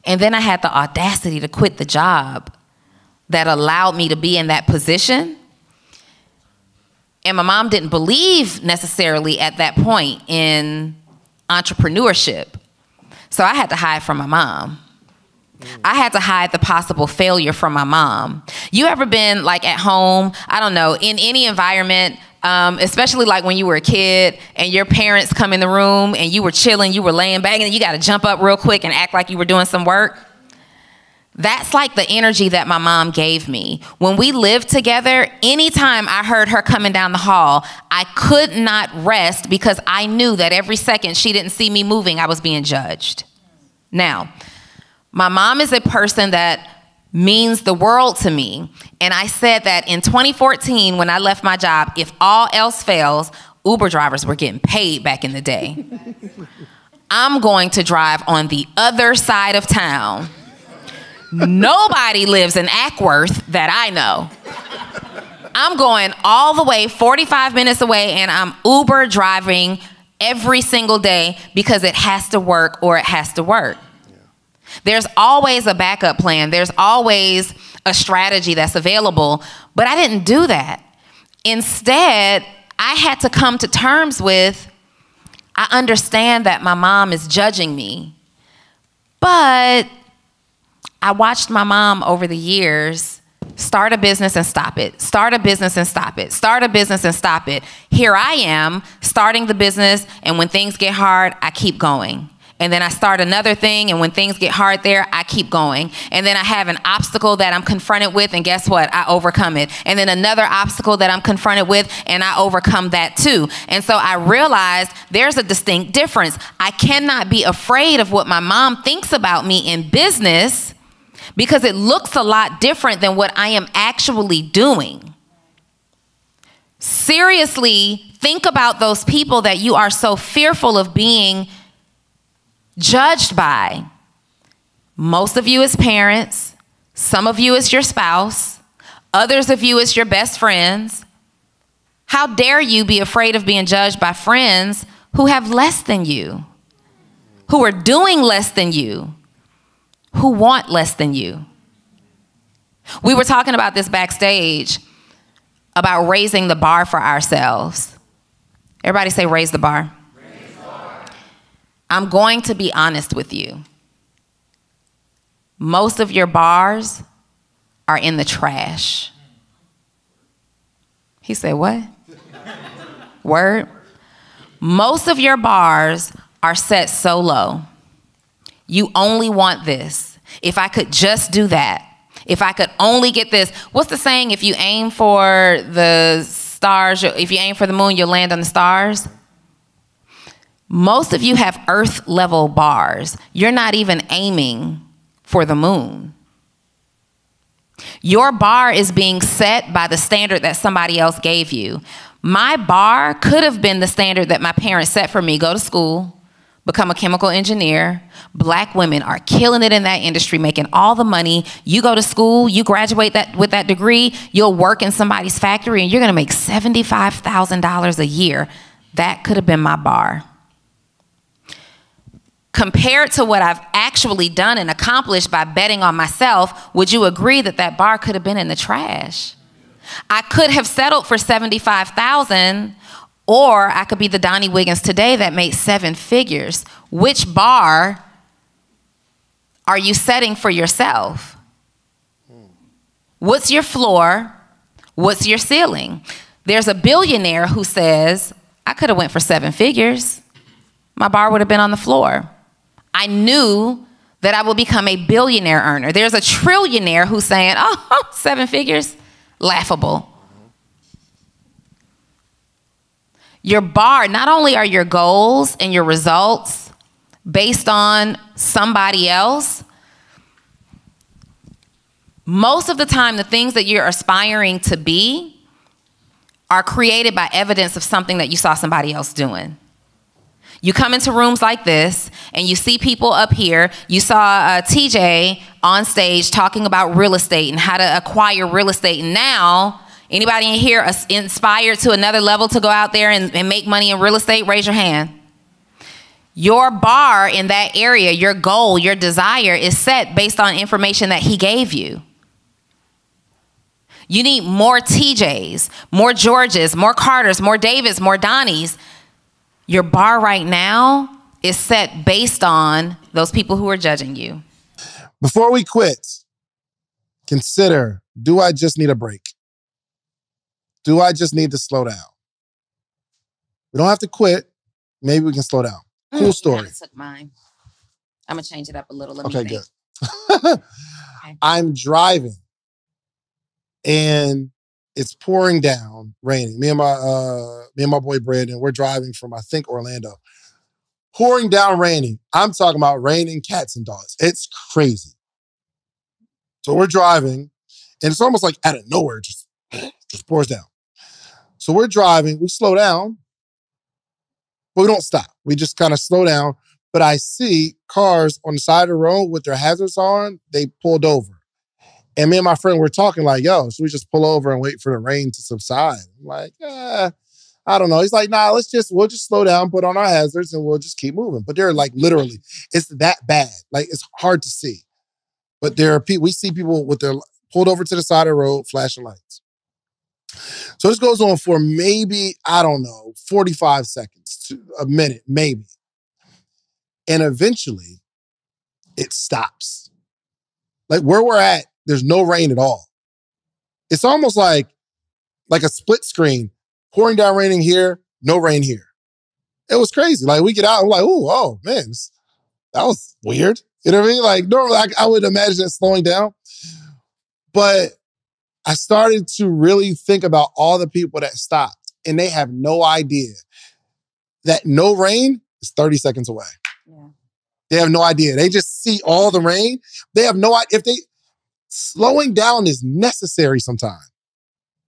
And then I had the audacity to quit the job that allowed me to be in that position. And my mom didn't believe necessarily at that point in entrepreneurship. So I had to hide from my mom. I had to hide the possible failure from my mom. You ever been like at home, I don't know, in any environment, especially like when you were a kid and your parents come in the room and you were chilling, you were laying back, and you got to jump up real quick and act like you were doing some work. That's like the energy that my mom gave me. When we lived together, anytime I heard her coming down the hall, I could not rest because I knew that every second she didn't see me moving, I was being judged. Now, my mom is a person that means the world to me. And I said that in 2014, when I left my job, if all else fails, Uber drivers were getting paid back in the day. I'm going to drive on the other side of town. Nobody lives in Ackworth that I know. I'm going all the way 45 minutes away, and I'm Uber driving every single day because it has to work or it has to work. Yeah. There's always a backup plan. There's always a strategy that's available, but I didn't do that. Instead, I had to come to terms with, I understand that my mom is judging me, but I watched my mom over the years start a business and stop it, start a business and stop it, start a business and stop it. Here I am starting the business, and when things get hard, I keep going. And then I start another thing, and when things get hard there, I keep going. And then I have an obstacle that I'm confronted with, and guess what? I overcome it. And then another obstacle that I'm confronted with, and I overcome that too. And so I realized there's a distinct difference. I cannot be afraid of what my mom thinks about me in business, because it looks a lot different than what I am actually doing. Seriously, think about those people that you are so fearful of being judged by. Most of you as parents, some of you as your spouse, others of you as your best friends. How dare you be afraid of being judged by friends who have less than you, who are doing less than you, who want less than you. We were talking about this backstage, about raising the bar for ourselves. Everybody say, raise the bar. Raise the bar. I'm going to be honest with you. Most of your bars are in the trash. He said, what? Word? Most of your bars are set so low. You only want this. If I could just do that. If I could only get this. What's the saying? If you aim for the stars, if you aim for the moon, you'll land on the stars. Most of you have earth level bars. You're not even aiming for the moon. Your bar is being set by the standard that somebody else gave you. My bar could have been the standard that my parents set for me. Go to school, become a chemical engineer. Black women are killing it in that industry, making all the money. You go to school, you graduate with that degree, you'll work in somebody's factory, and you're gonna make $75,000 a year. That could have been my bar. Compared to what I've actually done and accomplished by betting on myself, would you agree that that bar could have been in the trash? I could have settled for $75,000, or I could be the Donnie Wiggins today that made 7 figures. Which bar are you setting for yourself? What's your floor? What's your ceiling? There's a billionaire who says, I could have went for 7 figures. My bar would have been on the floor. I knew that I would become a billionaire earner. There's a trillionaire who's saying, oh, 7 figures, laughable. Your bar, not only are your goals and your results based on somebody else, most of the time the things that you're aspiring to be are created by evidence of something that you saw somebody else doing. You come into rooms like this and you see people up here. You saw TJ on stage talking about real estate and how to acquire real estate. And now, anybody in here inspired to another level to go out there and make money in real estate? Raise your hand. Your bar in that area, your goal, your desire is set based on information that he gave you. You need more TJs, more Georges, more Carters, more Davids, more Donnies. Your bar right now is set based on those people who are judging you. Before we quit, consider, do I just need a break? Do I just need to slow down? We don't have to quit. Maybe we can slow down. Cool story. I took mine. I'm going to change it up a little. Let me Okay, think. good. I'm driving and it's pouring down, raining. Me and my boy Brandon, we're driving from, I think, Orlando. Pouring down, raining. I'm talking about raining cats and dogs. It's crazy. So we're driving and it's almost like out of nowhere, just pours down. So we're driving, we slow down, but we don't stop. We just kind of slow down. But I see cars on the side of the road with their hazards on, they pulled over. And me and my friend were talking like, yo, should we just pull over and wait for the rain to subside? I'm like, I don't know. He's like, nah, we'll just slow down, put on our hazards, and we'll just keep moving. But they're like, literally, it's that bad. Like, it's hard to see. But there are people, we see people with their pulled over to the side of the road, flashing lights. So this goes on for maybe, I don't know, 45 seconds to a minute, maybe. And eventually, it stops. Like where we're at, there's no rain at all. It's almost like a split screen, pouring down raining here, no rain here. It was crazy. Like we get out, I'm like, ooh, oh man, that was weird. You know what I mean? Like normally I would imagine it slowing down. But I started to really think about all the people that stopped and they have no idea that no rain is 30 seconds away. Yeah. They have no idea. They just see all the rain. They have no idea. Slowing down is necessary sometimes.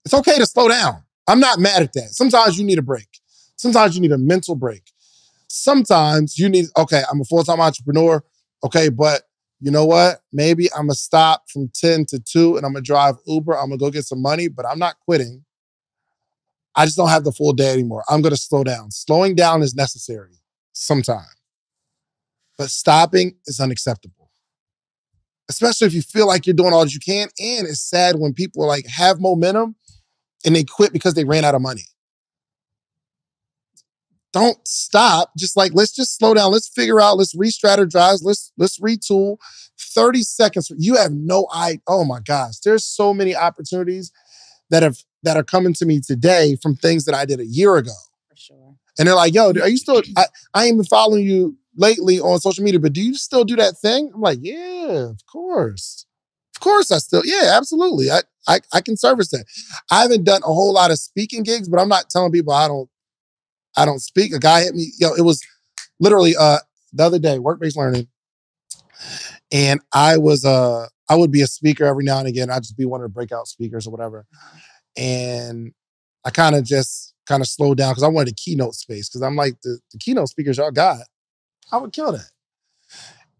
It's okay to slow down. I'm not mad at that. Sometimes you need a break. Sometimes you need a mental break. Sometimes you need, okay, I'm a full-time entrepreneur. Okay, but you know what? Maybe I'm going to stop from 10 to 2 and I'm going to drive Uber. I'm going to go get some money, but I'm not quitting. I just don't have the full day anymore. I'm going to slow down. Slowing down is necessary sometimes. But stopping is unacceptable. Especially if you feel like you're doing all that you can. And it's sad when people like have momentum and they quit because they ran out of money. Don't stop. Just like, let's just slow down. Let's figure out, let's re-strategize. Let's retool. 30 seconds. You have no idea. Oh my gosh. There's so many opportunities that are coming to me today from things that I did a year ago. For sure. And they're like, yo, are you still, I ain't been following you lately on social media, but do you still do that thing? I'm like, yeah, of course. Of course I still, yeah, absolutely. I can service that. I haven't done a whole lot of speaking gigs, but I'm not telling people I don't speak. A guy hit me, it was literally the other day, work-based learning. And I would be a speaker every now and again. I'd just be one of the breakout speakers or whatever. And I kind of slowed down because I wanted a keynote space because I'm like, the keynote speakers y'all got, I would kill that.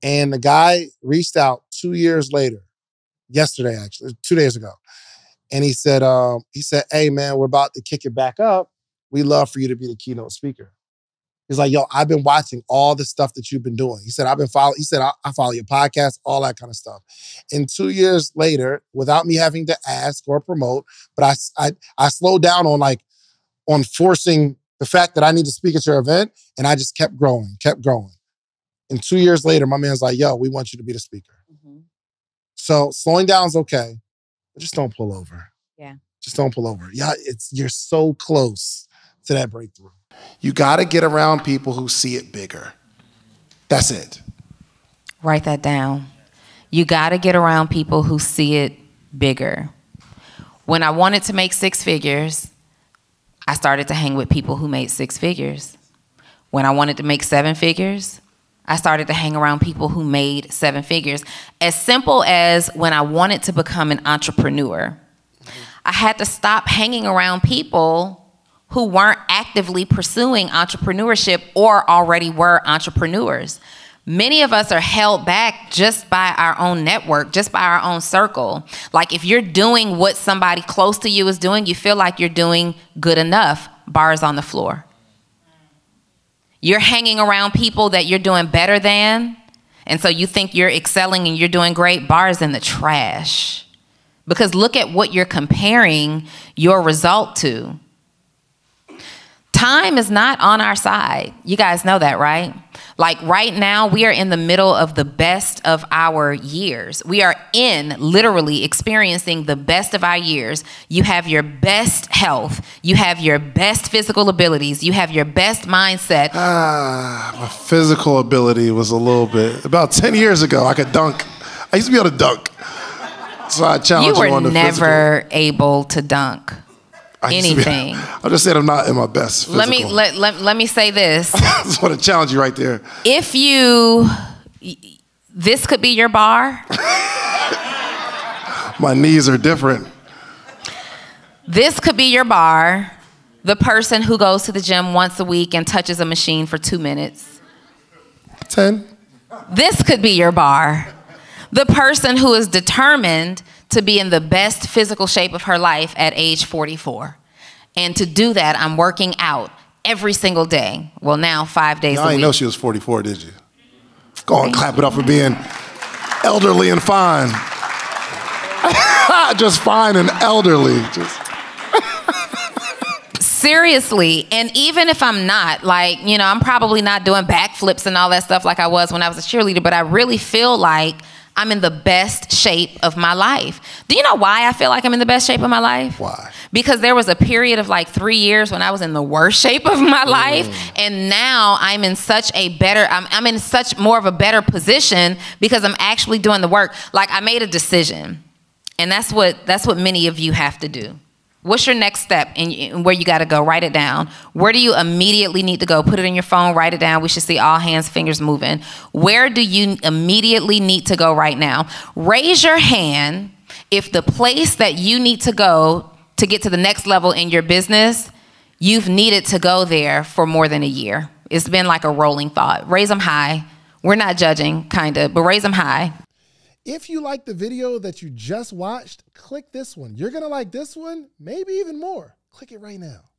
And the guy reached out 2 years later, yesterday actually, 2 days ago. And he said, hey man, we're about to kick it back up. We'd love for you to be the keynote speaker. He's like, yo, I've been watching all the stuff that you've been doing. He said, I follow your podcast, all that kind of stuff. And 2 years later, without me having to ask or promote, but I slowed down on forcing the fact that I need to speak at your event. And I just kept growing. And 2 years later, my man's like, yo, we want you to be the speaker. Mm-hmm. So slowing down is okay, but just don't pull over. Yeah. Just don't pull over. Yeah, you're so close to that breakthrough. You got to get around people who see it bigger. That's it. Write that down. You got to get around people who see it bigger. When I wanted to make 6 figures, I started to hang with people who made 6 figures. When I wanted to make 7 figures, I started to hang around people who made 7 figures. As simple as when I wanted to become an entrepreneur, I had to stop hanging around people who weren't actively pursuing entrepreneurship or already were entrepreneurs. Many of us are held back just by our own network, just by our own circle. Like if you're doing what somebody close to you is doing, you feel like you're doing good enough, bars on the floor. You're hanging around people that you're doing better than, and so you think you're excelling and you're doing great, bars in the trash. Because look at what you're comparing your result to. Time is not on our side. You guys know that, right? Like right now, we are in the middle of the best of our years. We are literally experiencing the best of our years. You have your best health. You have your best physical abilities. You have your best mindset. My physical ability was a little bit, about 10 years ago, I could dunk. I used to be able to dunk. So I challenge you on the physical. You were never able to dunk anything. I just said I'm not in my best physical. Let me say this. I just want to challenge you right there. If this could be your bar. My knees are different. This could be your bar. The person who goes to the gym once a week and touches a machine for 2 minutes. 10. This could be your bar. The person who is determined to be in the best physical shape of her life at age 44. And to do that, I'm working out every single day. Well, now 5 days a week. I didn't know she was 44, did you? Go on, clap it up for being elderly and fine. Just fine and elderly. Seriously, and even if I'm not, like, you know, I'm probably not doing backflips and all that stuff like I was when I was a cheerleader, but I really feel like I'm in the best shape of my life. Do you know why I feel like I'm in the best shape of my life? Why? Because there was a period of like 3 years when I was in the worst shape of my life, and now I'm in such a better, I'm in such more of a better position because I'm actually doing the work. Like, I made a decision, and that's what many of you have to do. What's your next step and where you got to go? Write it down. Where do you immediately need to go? Put it in your phone, write it down. We should see all hands, fingers moving. Where do you immediately need to go right now? Raise your hand if the place that you need to go to get to the next level in your business, you've needed to go there for more than a year. It's been like a rolling thought. Raise them high. We're not judging, kind of, but raise them high. If you like the video that you just watched, click this one. You're going to like this one, maybe even more. Click it right now.